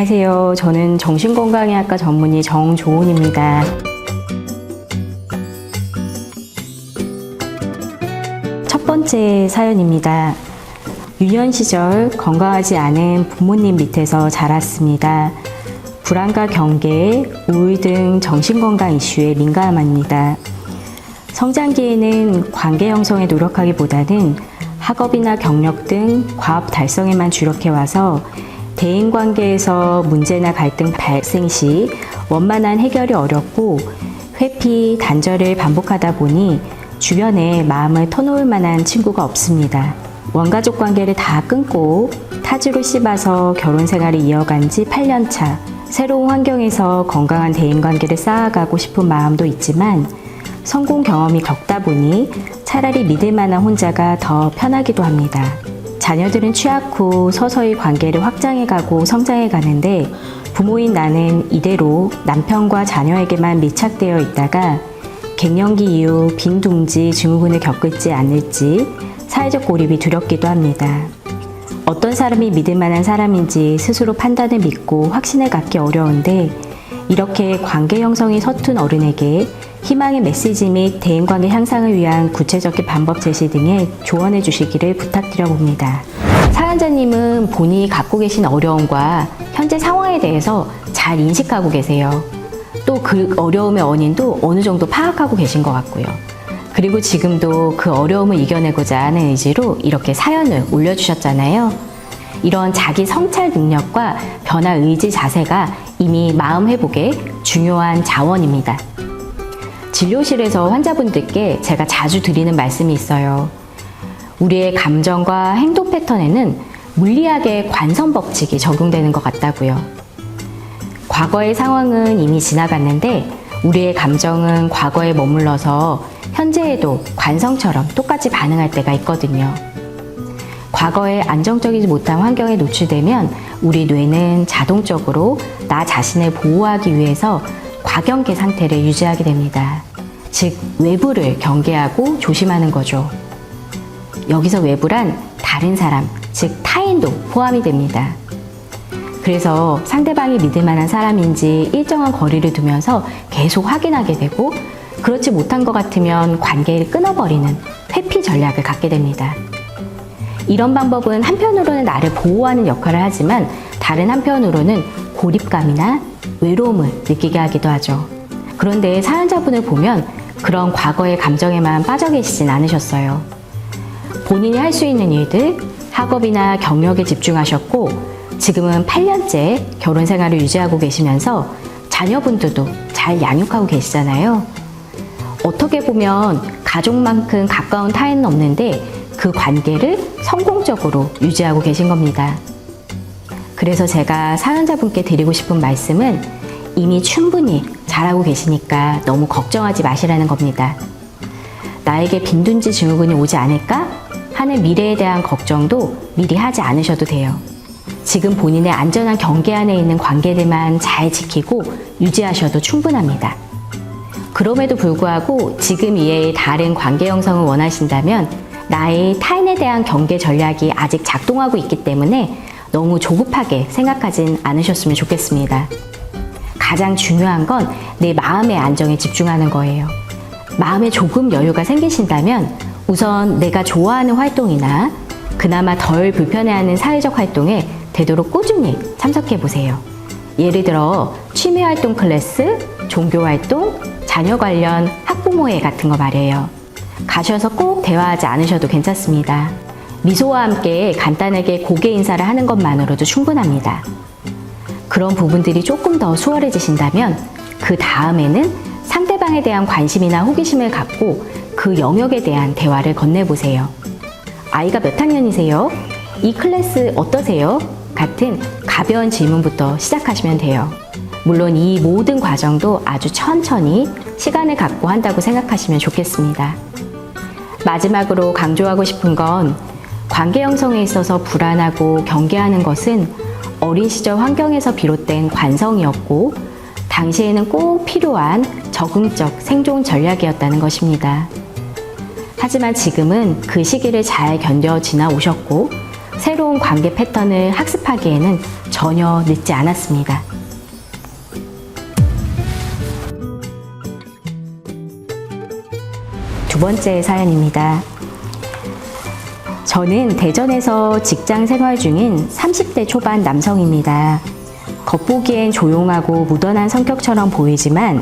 안녕하세요. 저는 정신건강의학과 전문의 정조은입니다. 첫 번째 사연입니다. 유년 시절 건강하지 않은 부모님 밑에서 자랐습니다. 불안과 경계, 우울 등 정신건강 이슈에 민감합니다. 성장기에는 관계 형성에 노력하기보다는 학업이나 경력 등 과업 달성에만 주력해와서 대인관계에서 문제나 갈등 발생 시 원만한 해결이 어렵고 회피, 단절을 반복하다 보니 주변에 마음을 터놓을 만한 친구가 없습니다. 원가족 관계를 다 끊고 타지로 씹어서 결혼 생활을 이어간 지 8년 차. 새로운 환경에서 건강한 대인관계를 쌓아가고 싶은 마음도 있지만 성공 경험이 적다 보니 차라리 믿을 만한 혼자가 더 편하기도 합니다. 자녀들은 취학 후 서서히 관계를 확장해가고 성장해가는데 부모인 나는 이대로 남편과 자녀에게만 밀착되어 있다가 갱년기 이후 빈둥지 증후군을 겪을지 않을지 사회적 고립이 두렵기도 합니다. 어떤 사람이 믿을 만한 사람인지 스스로 판단을 믿고 확신을 갖기 어려운데 이렇게 관계 형성이 서툰 어른에게 희망의 메시지 및 대인관계 향상을 위한 구체적인 방법 제시 등의 조언해 주시기를 부탁드려 봅니다. 사연자님은 본인이 갖고 계신 어려움과 현재 상황에 대해서 잘 인식하고 계세요. 또 그 어려움의 원인도 어느 정도 파악하고 계신 것 같고요. 그리고 지금도 그 어려움을 이겨내고자 하는 의지로 이렇게 사연을 올려주셨잖아요. 이런 자기 성찰 능력과 변화 의지 자세가 이미 마음 회복에 중요한 자원입니다. 진료실에서 환자분들께 제가 자주 드리는 말씀이 있어요. 우리의 감정과 행동 패턴에는 물리학의 관성 법칙이 적용되는 것 같다고요. 과거의 상황은 이미 지나갔는데 우리의 감정은 과거에 머물러서 현재에도 관성처럼 똑같이 반응할 때가 있거든요. 과거에 안정적이지 못한 환경에 노출되면 우리 뇌는 자동적으로 나 자신을 보호하기 위해서 과경계 상태를 유지하게 됩니다. 즉, 외부를 경계하고 조심하는 거죠. 여기서 외부란 다른 사람, 즉 타인도 포함이 됩니다. 그래서 상대방이 믿을 만한 사람인지 일정한 거리를 두면서 계속 확인하게 되고 그렇지 못한 것 같으면 관계를 끊어버리는 회피 전략을 갖게 됩니다. 이런 방법은 한편으로는 나를 보호하는 역할을 하지만 다른 한편으로는 고립감이나 외로움을 느끼게 하기도 하죠. 그런데 사연자분을 보면 그런 과거의 감정에만 빠져 계시진 않으셨어요. 본인이 할 수 있는 일들, 학업이나 경력에 집중하셨고 지금은 8년째 결혼 생활을 유지하고 계시면서 자녀분들도 잘 양육하고 계시잖아요. 어떻게 보면 가족만큼 가까운 타인은 없는데 그 관계를 성공적으로 유지하고 계신 겁니다. 그래서 제가 사연자분께 드리고 싶은 말씀은 이미 충분히 잘하고 계시니까 너무 걱정하지 마시라는 겁니다. 나에게 빈둥지 증후군이 오지 않을까 하는 미래에 대한 걱정도 미리 하지 않으셔도 돼요. 지금 본인의 안전한 경계 안에 있는 관계들만 잘 지키고 유지하셔도 충분합니다. 그럼에도 불구하고 지금 이외의 다른 관계 형성을 원하신다면 나의 타인에 대한 경계 전략이 아직 작동하고 있기 때문에 너무 조급하게 생각하진 않으셨으면 좋겠습니다. 가장 중요한 건 내 마음의 안정에 집중하는 거예요. 마음에 조금 여유가 생기신다면 우선 내가 좋아하는 활동이나 그나마 덜 불편해하는 사회적 활동에 되도록 꾸준히 참석해 보세요. 예를 들어 취미 활동 클래스, 종교 활동, 자녀 관련 학부모회 같은 거 말이에요. 가셔서 꼭 대화하지 않으셔도 괜찮습니다. 미소와 함께 간단하게 고개 인사를 하는 것만으로도 충분합니다. 그런 부분들이 조금 더 수월해지신다면 그 다음에는 상대방에 대한 관심이나 호기심을 갖고 그 영역에 대한 대화를 건네보세요. 아이가 몇 학년이세요? 이 클래스 어떠세요? 같은 가벼운 질문부터 시작하시면 돼요. 물론 이 모든 과정도 아주 천천히 시간을 갖고 한다고 생각하시면 좋겠습니다. 마지막으로 강조하고 싶은 건 관계 형성에 있어서 불안하고 경계하는 것은 어린 시절 환경에서 비롯된 관성이었고 당시에는 꼭 필요한 적응적 생존 전략이었다는 것입니다. 하지만 지금은 그 시기를 잘 견뎌 지나오셨고 새로운 관계 패턴을 학습하기에는 전혀 늦지 않았습니다. 두 번째 사연입니다. 저는 대전에서 직장 생활 중인 30대 초반 남성입니다. 겉보기엔 조용하고 무던한 성격처럼 보이지만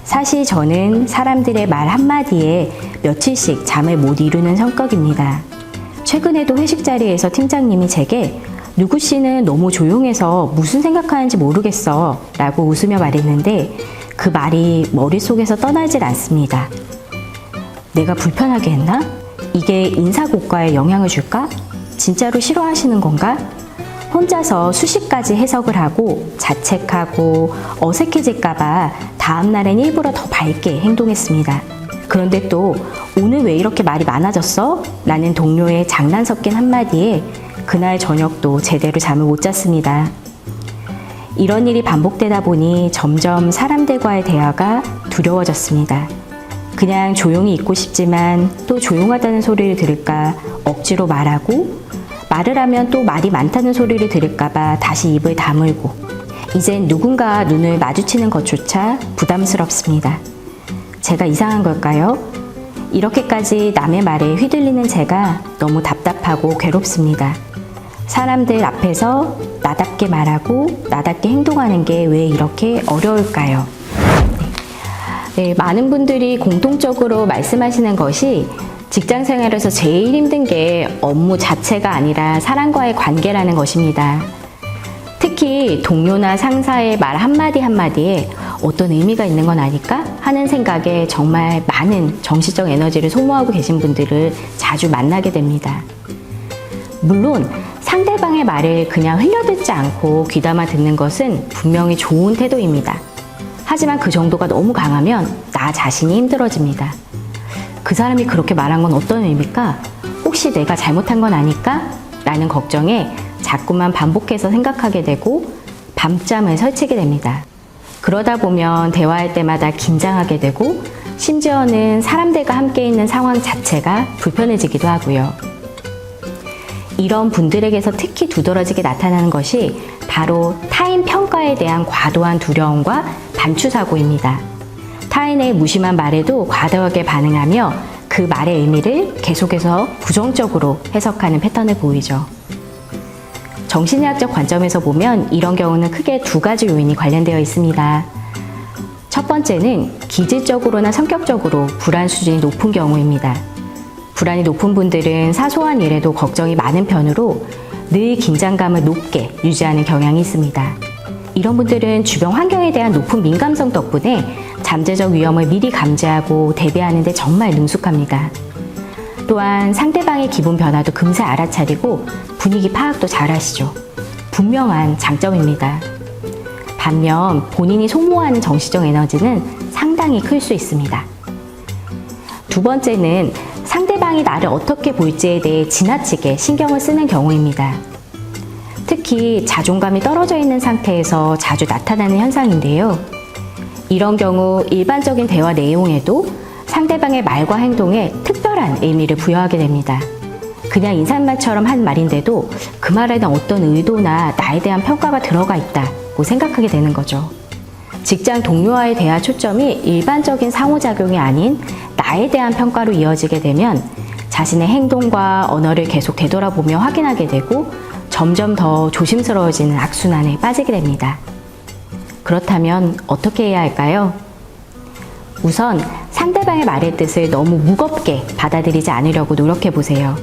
사실 저는 사람들의 말 한마디에 며칠씩 잠을 못 이루는 성격입니다. 최근에도 회식 자리에서 팀장님이 제게 누구 씨는 너무 조용해서 무슨 생각하는지 모르겠어 라고 웃으며 말했는데 그 말이 머릿속에서 떠나질 않습니다. 내가 불편하게 했나? 이게 인사고과에 영향을 줄까? 진짜로 싫어하시는 건가? 혼자서 수십 가지 해석을 하고 자책하고 어색해질까봐 다음날엔 일부러 더 밝게 행동했습니다. 그런데 또 오늘 왜 이렇게 말이 많아졌어? 라는 동료의 장난 섞인 한마디에 그날 저녁도 제대로 잠을 못 잤습니다. 이런 일이 반복되다 보니 점점 사람들과의 대화가 두려워졌습니다. 그냥 조용히 있고 싶지만 또 조용하다는 소리를 들을까 억지로 말하고 말을 하면 또 말이 많다는 소리를 들을까봐 다시 입을 다물고 이젠 누군가 눈을 마주치는 것조차 부담스럽습니다. 제가 이상한 걸까요? 이렇게까지 남의 말에 휘둘리는 제가 너무 답답하고 괴롭습니다. 사람들 앞에서 나답게 말하고 나답게 행동하는 게 왜 이렇게 어려울까요? 네, 많은 분들이 공통적으로 말씀하시는 것이 직장 생활에서 제일 힘든 게 업무 자체가 아니라 사람과의 관계라는 것입니다. 특히 동료나 상사의 말 한마디 한마디에 어떤 의미가 있는 건 아닐까 하는 생각에 정말 많은 정신적 에너지를 소모하고 계신 분들을 자주 만나게 됩니다. 물론 상대방의 말을 그냥 흘려듣지 않고 귀담아 듣는 것은 분명히 좋은 태도입니다. 하지만 그 정도가 너무 강하면 나 자신이 힘들어집니다. 그 사람이 그렇게 말한 건 어떤 의미일까? 혹시 내가 잘못한 건 아닐까? 라는 걱정에 자꾸만 반복해서 생각하게 되고 밤잠을 설치게 됩니다. 그러다 보면 대화할 때마다 긴장하게 되고 심지어는 사람들과 함께 있는 상황 자체가 불편해지기도 하고요. 이런 분들에게서 특히 두드러지게 나타나는 것이 바로 타인 평가에 대한 과도한 두려움과 반추사고입니다. 타인의 무심한 말에도 과도하게 반응하며 그 말의 의미를 계속해서 부정적으로 해석하는 패턴을 보이죠. 정신의학적 관점에서 보면 이런 경우는 크게 두 가지 요인이 관련되어 있습니다. 첫 번째는 기질적으로나 성격적으로 불안 수준이 높은 경우입니다. 불안이 높은 분들은 사소한 일에도 걱정이 많은 편으로 늘 긴장감을 높게 유지하는 경향이 있습니다. 이런 분들은 주변 환경에 대한 높은 민감성 덕분에 잠재적 위험을 미리 감지하고 대비하는 데 정말 능숙합니다. 또한 상대방의 기분 변화도 금세 알아차리고 분위기 파악도 잘 하시죠. 분명한 장점입니다. 반면 본인이 소모하는 정신적 에너지는 상당히 클 수 있습니다. 두 번째는 상대방이 나를 어떻게 볼지에 대해 지나치게 신경을 쓰는 경우입니다. 특히 자존감이 떨어져 있는 상태에서 자주 나타나는 현상인데요. 이런 경우 일반적인 대화 내용에도 상대방의 말과 행동에 특별한 의미를 부여하게 됩니다. 그냥 인사말처럼 한 말인데도 그 말에는 어떤 의도나 나에 대한 평가가 들어가 있다고 생각하게 되는 거죠. 직장 동료와의 대화 초점이 일반적인 상호작용이 아닌 나에 대한 평가로 이어지게 되면 자신의 행동과 언어를 계속 되돌아보며 확인하게 되고 점점 더 조심스러워지는 악순환에 빠지게 됩니다. 그렇다면 어떻게 해야 할까요? 우선 상대방의 말의 뜻을 너무 무겁게 받아들이지 않으려고 노력해 보세요.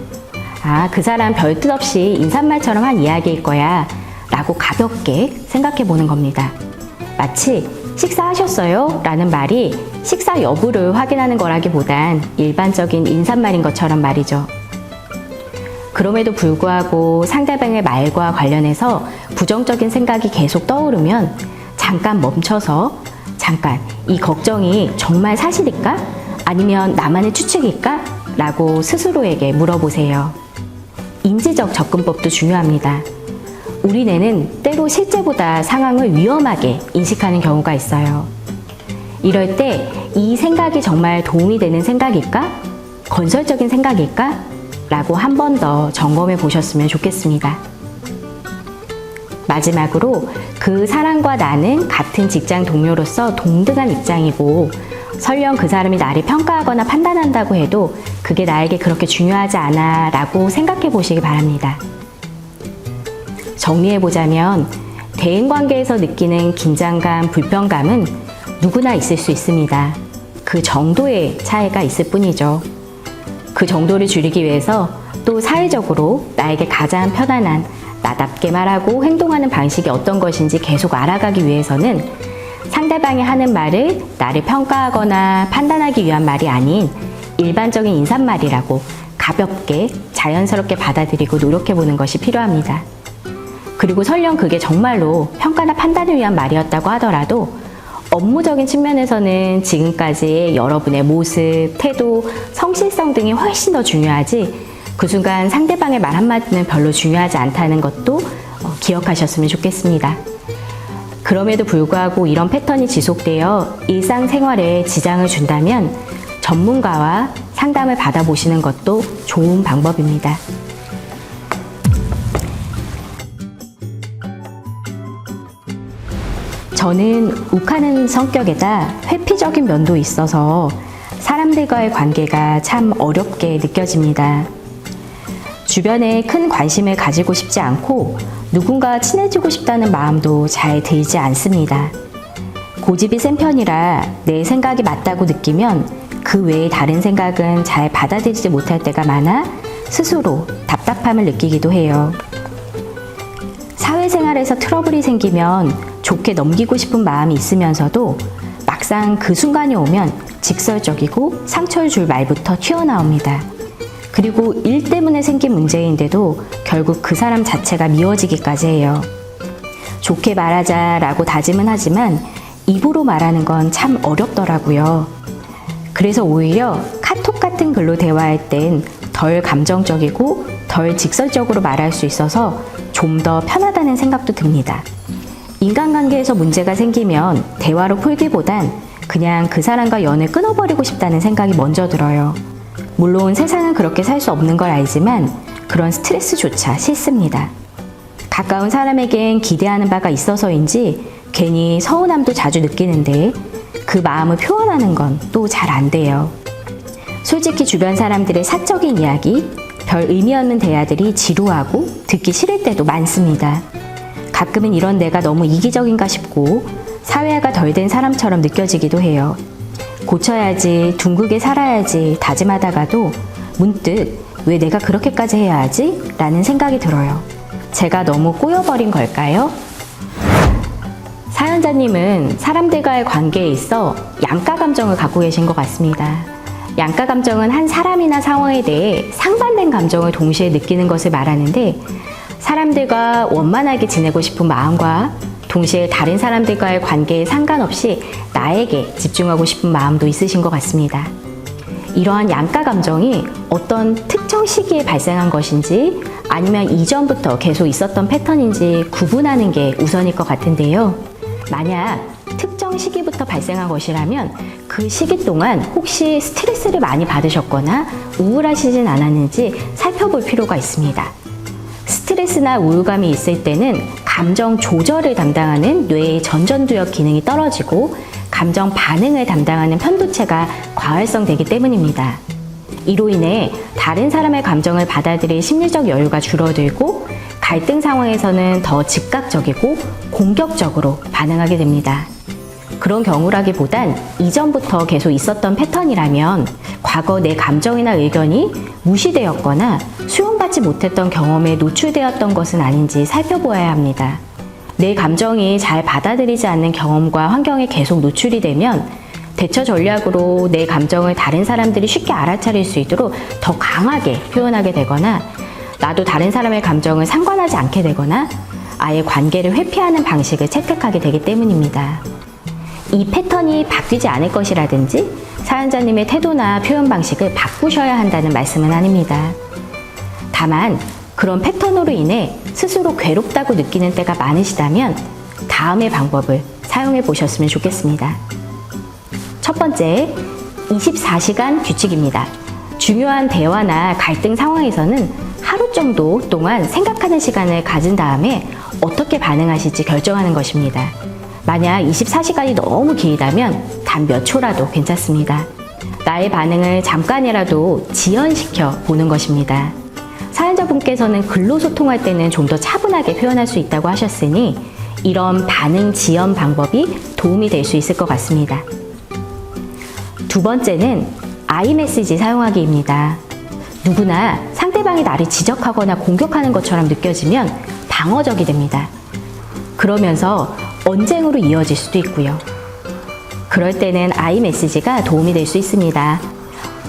아, 그 사람 별 뜻 없이 인사말처럼 한 이야기일 거야 라고 가볍게 생각해 보는 겁니다. 마치 식사하셨어요? 라는 말이 식사 여부를 확인하는 거라기보단 일반적인 인사말인 것처럼 말이죠. 그럼에도 불구하고 상대방의 말과 관련해서 부정적인 생각이 계속 떠오르면 잠깐 멈춰서 잠깐 이 걱정이 정말 사실일까? 아니면 나만의 추측일까? 라고 스스로에게 물어보세요. 인지적 접근법도 중요합니다. 우리 뇌는 때로 실제보다 상황을 위험하게 인식하는 경우가 있어요. 이럴 때 이 생각이 정말 도움이 되는 생각일까? 건설적인 생각일까? 라고 한 번 더 점검해 보셨으면 좋겠습니다. 마지막으로 그 사람과 나는 같은 직장 동료로서 동등한 입장이고 설령 그 사람이 나를 평가하거나 판단한다고 해도 그게 나에게 그렇게 중요하지 않아 라고 생각해 보시기 바랍니다. 정리해 보자면 대인관계에서 느끼는 긴장감, 불편감은 누구나 있을 수 있습니다. 그 정도의 차이가 있을 뿐이죠. 그 정도를 줄이기 위해서 또 사회적으로 나에게 가장 편안한 나답게 말하고 행동하는 방식이 어떤 것인지 계속 알아가기 위해서는 상대방이 하는 말을 나를 평가하거나 판단하기 위한 말이 아닌 일반적인 인사말이라고 가볍게 자연스럽게 받아들이고 노력해보는 것이 필요합니다. 그리고 설령 그게 정말로 평가나 판단을 위한 말이었다고 하더라도 업무적인 측면에서는 지금까지의 여러분의 모습, 태도, 성실성 등이 훨씬 더 중요하지 그 순간 상대방의 말 한마디는 별로 중요하지 않다는 것도 기억하셨으면 좋겠습니다. 그럼에도 불구하고 이런 패턴이 지속되어 일상생활에 지장을 준다면 전문가와 상담을 받아보시는 것도 좋은 방법입니다. 저는 욱하는 성격에다 회피적인 면도 있어서 사람들과의 관계가 참 어렵게 느껴집니다. 주변에 큰 관심을 가지고 싶지 않고 누군가 친해지고 싶다는 마음도 잘 들지 않습니다. 고집이 센 편이라 내 생각이 맞다고 느끼면 그 외의 다른 생각은 잘 받아들이지 못할 때가 많아 스스로 답답함을 느끼기도 해요. 사회생활에서 트러블이 생기면 좋게 넘기고 싶은 마음이 있으면서도 막상 그 순간이 오면 직설적이고 상처를 줄 말부터 튀어나옵니다. 그리고 일 때문에 생긴 문제인데도 결국 그 사람 자체가 미워지기까지 해요. 좋게 말하자라고 다짐은 하지만 입으로 말하는 건 참 어렵더라고요. 그래서 오히려 카톡 같은 글로 대화할 땐 덜 감정적이고 덜 직설적으로 말할 수 있어서 좀 더 편하다는 생각도 듭니다. 인간관계에서 문제가 생기면 대화로 풀기보단 그냥 그 사람과 연을 끊어버리고 싶다는 생각이 먼저 들어요. 물론 세상은 그렇게 살 수 없는 걸 알지만 그런 스트레스조차 싫습니다. 가까운 사람에겐 기대하는 바가 있어서인지 괜히 서운함도 자주 느끼는데 그 마음을 표현하는 건 또 잘 안 돼요. 솔직히 주변 사람들의 사적인 이야기, 별 의미 없는 대화들이 지루하고 듣기 싫을 때도 많습니다. 가끔은 이런 내가 너무 이기적인가 싶고 사회화가 덜 된 사람처럼 느껴지기도 해요. 고쳐야지, 둥글게 살아야지 다짐하다가도 문득 왜 내가 그렇게까지 해야 하지? 라는 생각이 들어요. 제가 너무 꼬여버린 걸까요? 사연자님은 사람들과의 관계에 있어 양가 감정을 갖고 계신 것 같습니다. 양가 감정은 한 사람이나 상황에 대해 상반된 감정을 동시에 느끼는 것을 말하는데 사람들과 원만하게 지내고 싶은 마음과 동시에 다른 사람들과의 관계에 상관없이 나에게 집중하고 싶은 마음도 있으신 것 같습니다. 이러한 양가 감정이 어떤 특정 시기에 발생한 것인지 아니면 이전부터 계속 있었던 패턴인지 구분하는 게 우선일 것 같은데요. 만약 특정 시기부터 발생한 것이라면 그 시기 동안 혹시 스트레스를 많이 받으셨거나 우울하시진 않았는지 살펴볼 필요가 있습니다. 스트레스나 우울감이 있을 때는 감정 조절을 담당하는 뇌의 전전두엽 기능이 떨어지고 감정 반응을 담당하는 편도체가 과활성되기 때문입니다. 이로 인해 다른 사람의 감정을 받아들일 심리적 여유가 줄어들고 갈등 상황에서는 더 즉각적이고 공격적으로 반응하게 됩니다. 그런 경우라기보단 이전부터 계속 있었던 패턴이라면 과거 내 감정이나 의견이 무시되었거나 수용받지 못했던 경험에 노출되었던 것은 아닌지 살펴보아야 합니다. 내 감정이 잘 받아들이지 않는 경험과 환경에 계속 노출이 되면 대처 전략으로 내 감정을 다른 사람들이 쉽게 알아차릴 수 있도록 더 강하게 표현하게 되거나 나도 다른 사람의 감정을 상관하지 않게 되거나 아예 관계를 회피하는 방식을 채택하게 되기 때문입니다. 이 패턴이 바뀌지 않을 것이라든지 사연자님의 태도나 표현 방식을 바꾸셔야 한다는 말씀은 아닙니다. 다만 그런 패턴으로 인해 스스로 괴롭다고 느끼는 때가 많으시다면 다음의 방법을 사용해 보셨으면 좋겠습니다. 첫 번째, 24시간 규칙입니다. 중요한 대화나 갈등 상황에서는 하루 정도 동안 생각하는 시간을 가진 다음에 어떻게 반응하실지 결정하는 것입니다. 만약 24시간이 너무 길다면 단 몇 초라도 괜찮습니다. 나의 반응을 잠깐이라도 지연시켜 보는 것입니다. 사연자분께서는 글로 소통할 때는 좀 더 차분하게 표현할 수 있다고 하셨으니 이런 반응 지연 방법이 도움이 될 수 있을 것 같습니다. 두 번째는 아이메시지 사용하기입니다. 누구나 상대방이 나를 지적하거나 공격하는 것처럼 느껴지면 방어적이 됩니다. 그러면서 언쟁으로 이어질 수도 있고요. 그럴 때는 아이메시지가 도움이 될 수 있습니다.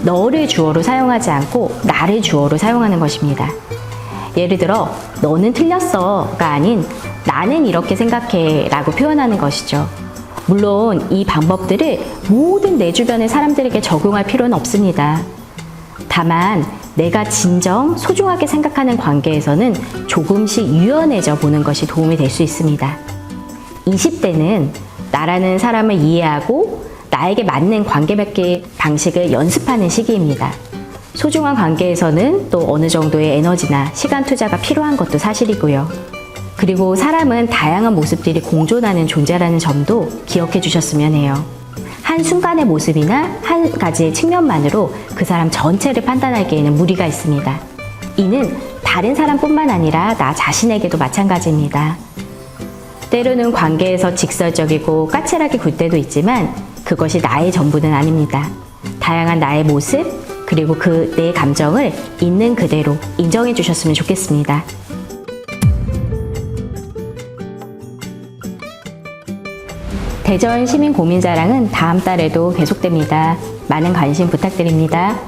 너를 주어로 사용하지 않고 나를 주어로 사용하는 것입니다. 예를 들어 너는 틀렸어가 아닌 나는 이렇게 생각해 라고 표현하는 것이죠. 물론 이 방법들을 모든 내 주변의 사람들에게 적용할 필요는 없습니다. 다만 내가 진정 소중하게 생각하는 관계에서는 조금씩 유연해져 보는 것이 도움이 될 수 있습니다. 20대는 나라는 사람을 이해하고 나에게 맞는 관계 맺기 방식을 연습하는 시기입니다. 소중한 관계에서는 또 어느 정도의 에너지나 시간 투자가 필요한 것도 사실이고요. 그리고 사람은 다양한 모습들이 공존하는 존재라는 점도 기억해 주셨으면 해요. 한순간의 모습이나 한 가지의 측면만으로 그 사람 전체를 판단하기에는 무리가 있습니다. 이는 다른 사람뿐만 아니라 나 자신에게도 마찬가지입니다. 때로는 관계에서 직설적이고 까칠하게 굴 때도 있지만 그것이 나의 전부는 아닙니다. 다양한 나의 모습, 그리고 그 내 감정을 있는 그대로 인정해 주셨으면 좋겠습니다. 대전 시민 고민자랑은 다음 달에도 계속됩니다. 많은 관심 부탁드립니다.